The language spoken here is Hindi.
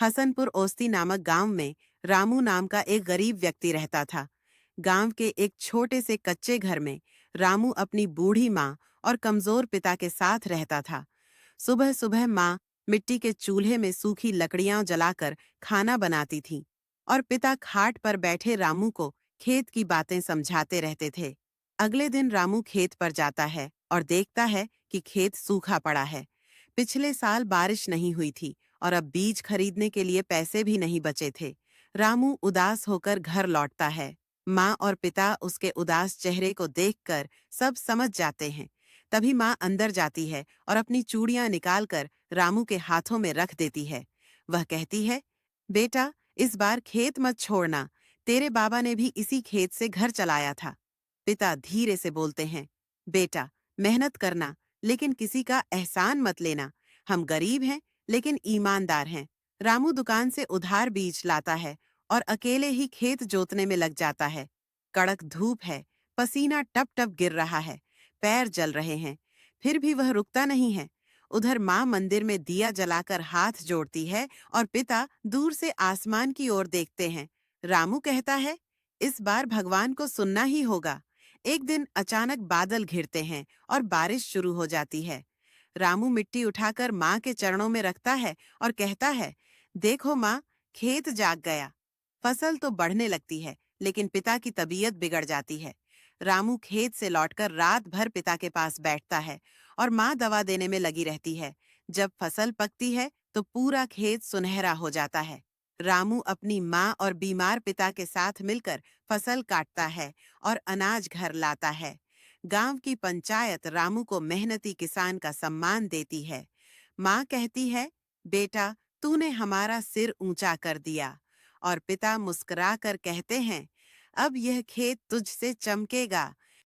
हसनपुर ओस्ती नामक गांव में रामू नाम का एक गरीब व्यक्ति रहता था। गांव के एक छोटे से कच्चे घर में रामू अपनी बूढ़ी माँ और कमजोर पिता के साथ रहता था। सुबह सुबह माँ मिट्टी के चूल्हे में सूखी लकड़ियां जलाकर खाना बनाती थी और पिता खाट पर बैठे रामू को खेत की बातें समझाते रहते थे। अगले दिन रामू खेत पर जाता है और देखता है कि खेत सूखा पड़ा है। पिछले साल बारिश नहीं हुई थी और अब बीज खरीदने के लिए पैसे भी नहीं बचे थे। रामू उदास होकर घर लौटता है। माँ और पिता उसके उदास चेहरे को देखकर सब समझ जाते हैं। तभी माँ अंदर जाती है और अपनी चूड़ियां निकालकर रामू के हाथों में रख देती है। वह कहती है, बेटा, इस बार खेत मत छोड़ना। तेरे बाबा ने भी इसी खेत से घर चलाया था। पिता धीरे से बोलते हैं, बेटा, मेहनत करना, लेकिन किसी का एहसान मत लेना। हम गरीब हैं, लेकिन ईमानदार हैं। रामू दुकान से उधार बीज लाता है और अकेले ही खेत जोतने में लग जाता है। कड़क धूप है, पसीना टप टप गिर रहा है, पैर जल रहे हैं, फिर भी वह रुकता नहीं है। उधर माँ मंदिर में दिया जलाकर हाथ जोड़ती है और पिता दूर से आसमान की ओर देखते हैं। रामू कहता है, इस बार भगवान को सुनना ही होगा। एक दिन अचानक बादल घिरते हैं और बारिश शुरू हो जाती है। रामू मिट्टी उठाकर माँ के चरणों में रखता है और कहता है, देखो माँ, खेत जाग गया। फसल तो बढ़ने लगती है, लेकिन पिता की तबीयत बिगड़ जाती है। रामू खेत से लौटकर रात भर पिता के पास बैठता है और माँ दवा देने में लगी रहती है। जब फसल पकती है तो पूरा खेत सुनहरा हो जाता है। रामू अपनी माँ और बीमार पिता के साथ मिलकर फसल काटता है और अनाज घर लाता है। गांव की पंचायत रामू को मेहनती किसान का सम्मान देती है। माँ कहती है, बेटा, तूने हमारा सिर ऊंचा कर दिया। और पिता मुस्कुराकर कहते हैं, अब यह खेत तुझसे चमकेगा,